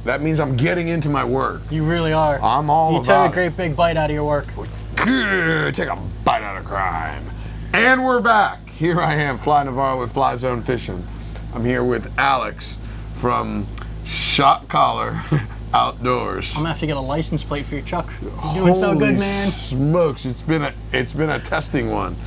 That means I'm getting into my work. You really are. I'm all you about took a it. great big bite out of your work. Good. Take a bite out of crime. And we're back. Here I am, Fly Navarro with Fly Zone Fishing. I'm here with Alex from Shot Collar Outdoors. I'm gonna have to get a license plate for your truck. You're doing so good, man. Smokes! It's been a testing one.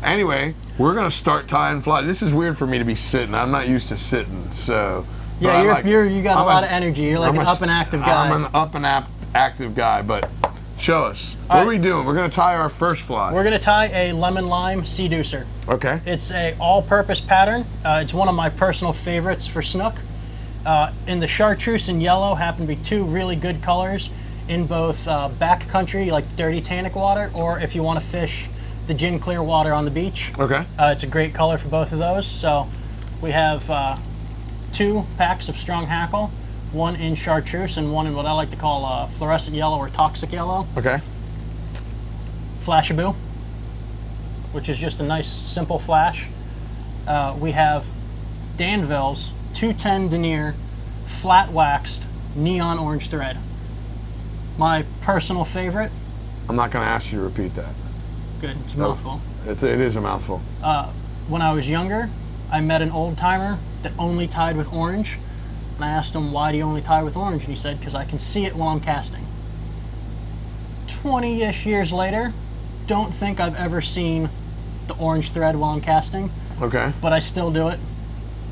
Anyway, we're gonna start tying flies. This is weird for me to be sitting. I'm not used to sitting, so. Yeah, you got a lot of energy. You're like an up and active guy. I'm an up and active guy, but show us. What are we doing? We're gonna tie our first fly. We're gonna tie a lemon lime Seaducer. Okay. It's a all-purpose pattern. It's one of my personal favorites for snook. In the chartreuse and yellow happen to be two really good colors in both backcountry, like dirty tannic water, or if you want to fish the gin clear water on the beach. Okay. It's a great color for both of those. So we have 2 packs of strung hackle, one in chartreuse and one in what I like to call fluorescent yellow or toxic yellow. Okay. Flashaboo, which is just a nice simple flash. We have Danville's 210 denier flat waxed neon orange thread. My personal favorite. I'm not going to ask you to repeat that. Good, it's a mouthful. It is a mouthful. When I was younger, I met an old timer that only tied with orange, and I asked him, why do you only tie with orange? And he said, because I can see it while I'm casting. 20-ish years later, don't think I've ever seen the orange thread while I'm casting. Okay. But I still do it.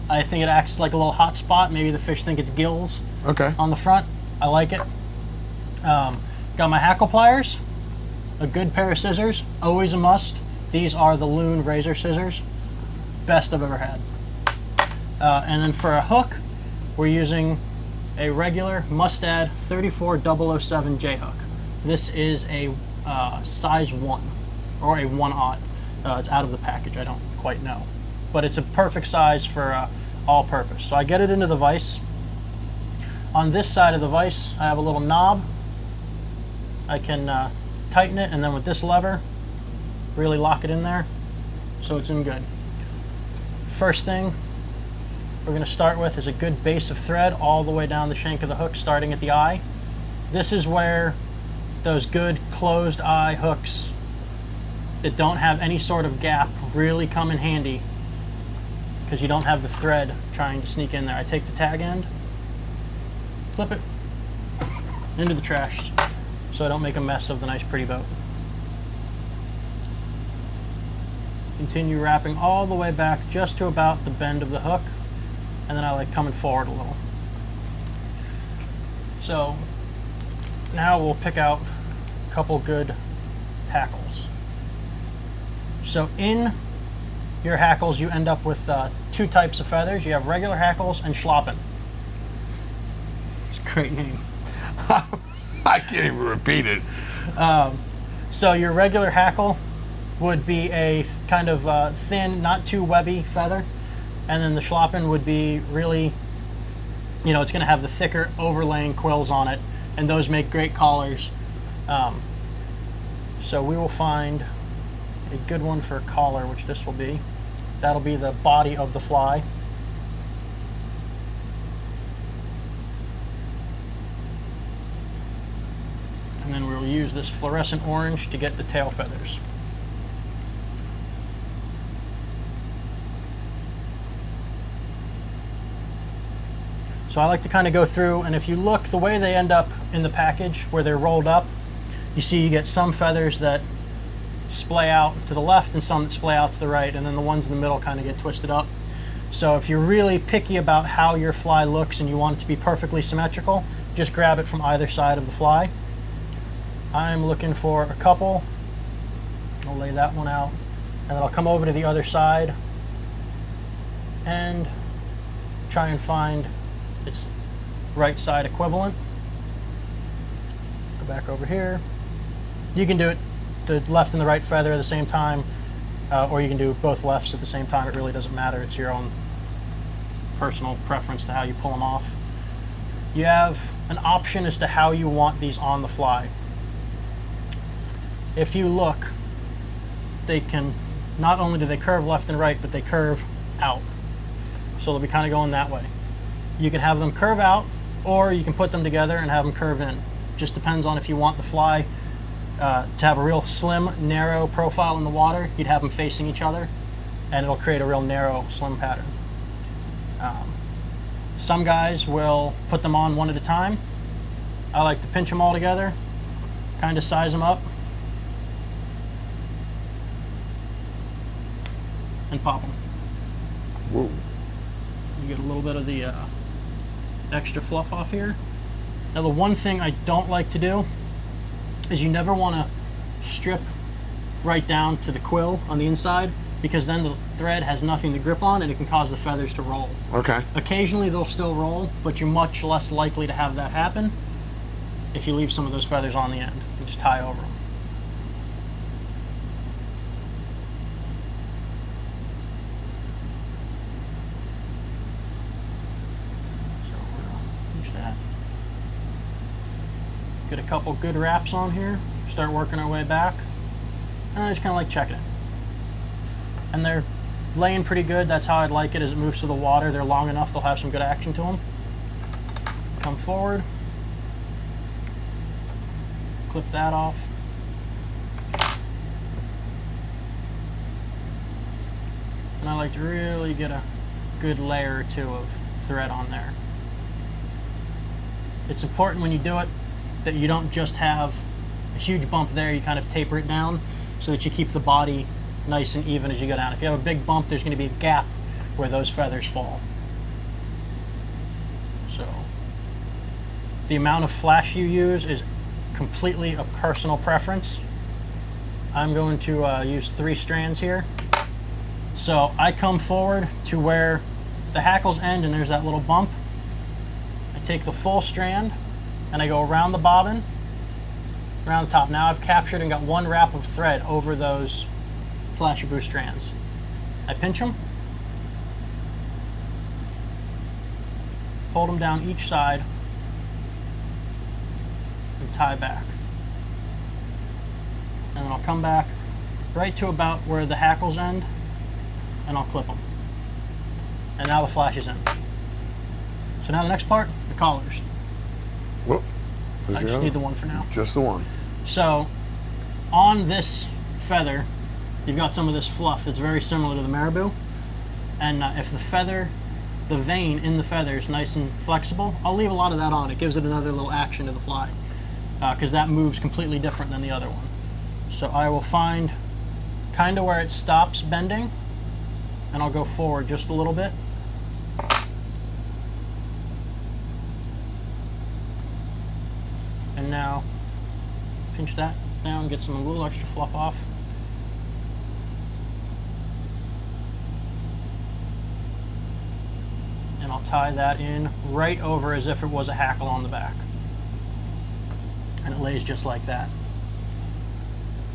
I think it acts like a little hot spot. Maybe the fish think it's gills. Okay. On the front. I like it. Got my hackle pliers, a good pair of scissors, always a must. These are the Loon razor scissors. Best I've ever had. And then for a hook, we're using a regular Mustad 34007 J hook. This is a size 1, or a 1/0. It's out of the package, I don't quite know. But it's a perfect size for all purpose. So I get it into the vise. On this side of the vise, I have a little knob. I can tighten it, and then with this lever, really lock it in there so it's in good. First thing we're going to start with is a good base of thread all the way down the shank of the hook, starting at the eye. This is where those good closed eye hooks that don't have any sort of gap really come in handy, because you don't have the thread trying to sneak in there. I take the tag end, flip it into the trash so I don't make a mess of the nice pretty boat. Continue wrapping all the way back just to about the bend of the hook, and then I like coming forward a little. So now we'll pick out a couple good hackles. So in your hackles you end up with 2 types of feathers. You have regular hackles and schlappen. It's a great name. I can't even repeat it. So your regular hackle would be a kind of thin, not too webby feather, and then the schlappen would be really, you know, it's going to have the thicker overlaying quills on it, and those make great collars. So we will find a good one for a collar, which this will be. That'll be the body of the fly. And then we'll use this fluorescent orange to get the tail feathers. So I like to kind of go through, and if you look, the way they end up in the package, where they're rolled up, you see you get some feathers that splay out to the left and some that splay out to the right, and then the ones in the middle kind of get twisted up. So if you're really picky about how your fly looks and you want it to be perfectly symmetrical, just grab it from either side of the fly. I'm looking for a couple. I'll lay that one out, and then I'll come over to the other side and try and find its right side equivalent. Go back over here. You can do it the left and the right feather at the same time, or you can do both lefts at the same time. It really doesn't matter. It's your own personal preference to how you pull them off. You have an option as to how you want these on the fly. If you look, they can, not only do they curve left and right, but they curve out. So they'll be kind of going that way. You can have them curve out or you can put them together and have them curve in. Just depends on if you want the fly to have a real slim, narrow profile in the water. You'd have them facing each other, and it'll create a real narrow, slim pattern. Some guys will put them on one at a time. I like to pinch them all together, kind of size them up, and pop them. Whoa. You get a little bit of the extra fluff off here. Now the one thing I don't like to do is you never want to strip right down to the quill on the inside, because then the thread has nothing to grip on and it can cause the feathers to roll. Okay. Occasionally they'll still roll, but you're much less likely to have that happen if you leave some of those feathers on the end and just tie over them. So we're gonna pinch that. Get a couple good wraps on here, start working our way back, and I just kind of like checking it. And they're laying pretty good. That's how I'd like it. As it moves to the water, they're long enough, they'll have some good action to them. Come forward, clip that off. And I like to really get a good layer or two of thread on there. It's important when you do it that you don't just have a huge bump there, you kind of taper it down so that you keep the body nice and even as you go down. If you have a big bump, there's going to be a gap where those feathers fall. So the amount of flash you use is completely a personal preference. I'm going to use 3 strands here. So I come forward to where the hackles end and there's that little bump. I take the full strand and I go around the bobbin, around the top. Now I've captured and got 1 wrap of thread over those flashy blue strands. I pinch them, hold them down each side, and tie back. And then I'll come back right to about where the hackles end, and I'll clip them. And now the flash is in. So now the next part, the collars. Whoop. I just need the one for now. Just the one. So on this feather, you've got some of this fluff that's very similar to the marabou. And if the vein in the feather is nice and flexible, I'll leave a lot of that on. It gives it another little action to the fly, because that moves completely different than the other one. So I will find kind of where it stops bending, and I'll go forward just a little bit. And now pinch that down, get some little extra fluff off. And I'll tie that in right over as if it was a hackle on the back. And it lays just like that.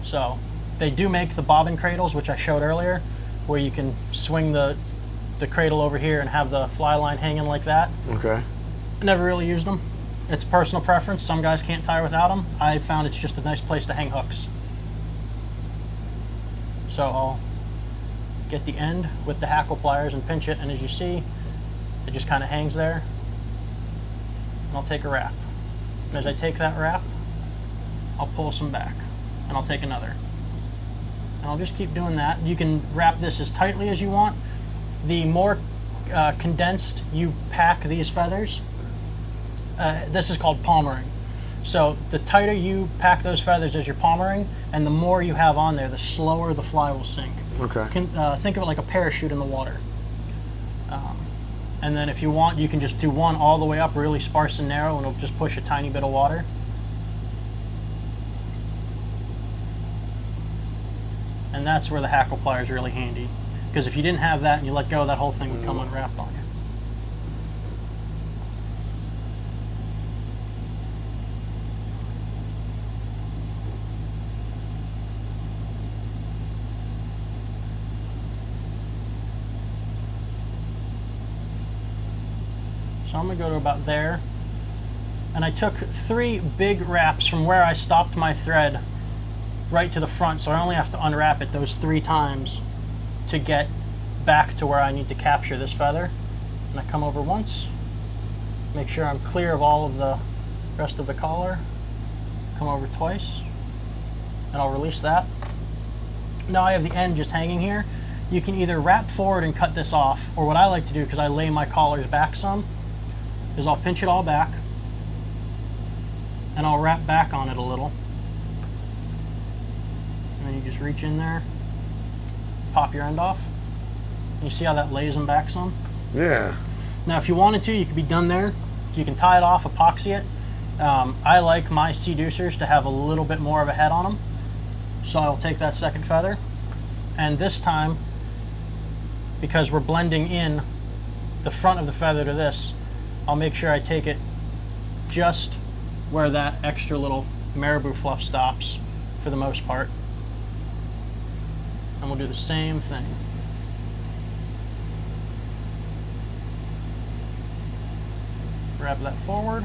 So they do make the bobbin cradles, which I showed earlier, where you can swing the cradle over here and have the fly line hanging like that. Okay. I never really used them. It's personal preference. Some guys can't tie without them. I found it's just a nice place to hang hooks. So I'll get the end with the hackle pliers and pinch it, and as you see, it just kind of hangs there. And I'll take a wrap. And as I take that wrap, I'll pull some back, and I'll take another. And I'll just keep doing that. You can wrap this as tightly as you want. The more condensed you pack these feathers, this is called palmering. So the tighter you pack those feathers as you're palmering, and the more you have on there, the slower the fly will sink. Okay. Think of it like a parachute in the water. And then if you want, you can just do one all the way up really sparse and narrow, and it'll just push a tiny bit of water. And that's where the hackle plier is really handy, because if you didn't have that and you let go, that whole thing would come unwrapped on you. So I'm going to go to about there, and I took 3 big wraps from where I stopped my thread right to the front, so I only have to unwrap it those 3 times to get back to where I need to capture this feather. And I come over once, Make sure I'm clear of all of the rest of the collar. Come over twice, and I'll release that. Now I have the end just hanging here. You can either wrap forward and cut this off, or what I like to do, because I lay my collars back some, is I'll pinch it all back, and I'll wrap back on it a little. And then you just reach in there, pop your end off. You see how that lays them back some? Yeah. Now if you wanted to, you could be done there. You can tie it off, epoxy it. I like my Seaducers to have a little bit more of a head on them. So I'll take that second feather, and this time, because we're blending in the front of the feather to this, I'll make sure I take it just where that extra little marabou fluff stops for the most part. And we'll do the same thing. Wrap that forward.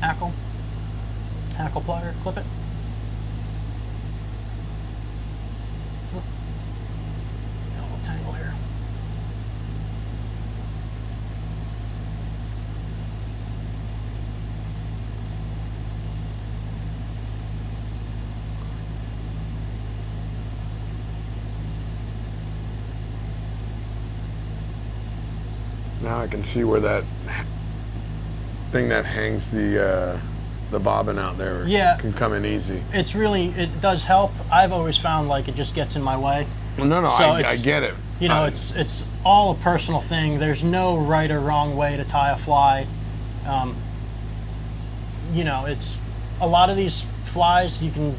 Hackle plier, clip it. Oh, got a little tangle here. Now I can see where that thing that hangs the bobbin out there can come in easy. It's really, it does help. I've always found like it just gets in my way. Well, no, So I get it. You know, it's all a personal thing. There's no right or wrong way to tie a fly. You know, it's a lot of these flies, you can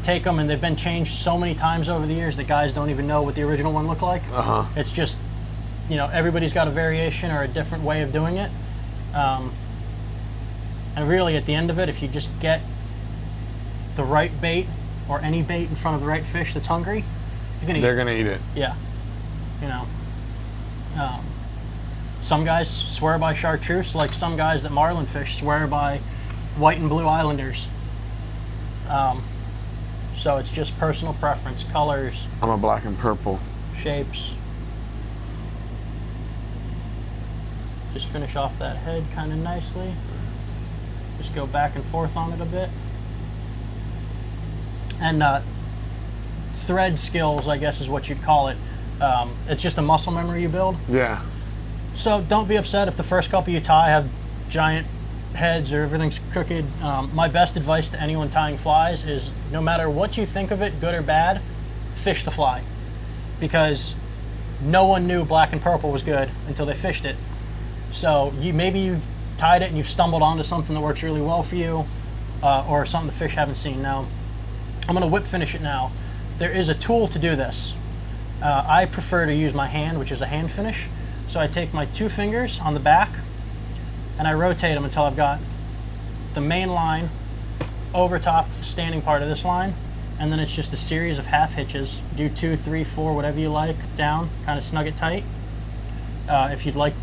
take them and they've been changed so many times over the years that guys don't even know what the original one looked like. It's just, you know, everybody's got a variation or a different way of doing it. And really, at the end of it, if you just get the right bait or any bait in front of the right fish that's hungry, they're gonna eat it. Yeah, you know. Some guys swear by chartreuse, like some guys that marlin fish swear by white and blue islanders. So it's just personal preference, colors. I'm a black and purple. Shapes. Just finish off that head kind of nicely. Just go back and forth on it a bit. And thread skills, I guess is what you'd call it. It's just a muscle memory you build. Yeah. So don't be upset if the first couple you tie have giant heads or everything's crooked. My best advice to anyone tying flies is no matter what you think of it, good or bad, fish the fly. Because no one knew black and purple was good until they fished it. So maybe you've tied it and you've stumbled onto something that works really well for you, or something the fish haven't seen. Now, I'm gonna whip finish it now. There is a tool to do this. I prefer to use my hand, which is a hand finish. So I take my 2 fingers on the back and I rotate them until I've got the main line over top the standing part of this line, and then it's just a series of half hitches. Do 2, 3, 4, whatever you like, down, kind of snug it tight. If you'd like,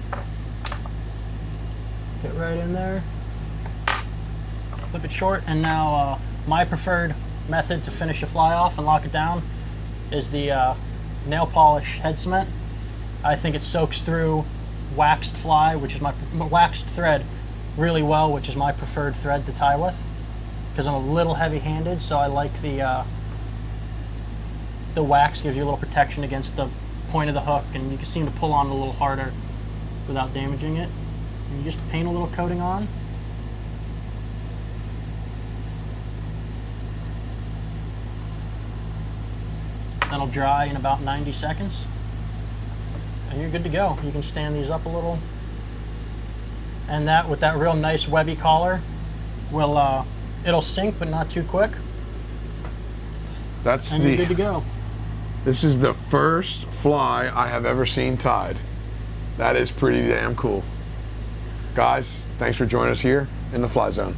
get right in there, flip it short, and now my preferred method to finish a fly off and lock it down is the nail polish head cement. I think it soaks through waxed fly, which is my waxed thread, really well, which is my preferred thread to tie with, because I'm a little heavy-handed, so I like the wax gives you a little protection against the point of the hook, and you can seem to pull on it a little harder without damaging it. And you just paint a little coating on. That'll dry in about 90 seconds. And you're good to go. You can stand these up a little. And that, with that real nice webby collar, will it'll sink but not too quick. You're good to go. This is the first fly I have ever seen tied. That is pretty damn cool. Guys, thanks for joining us here in the Fly Zone.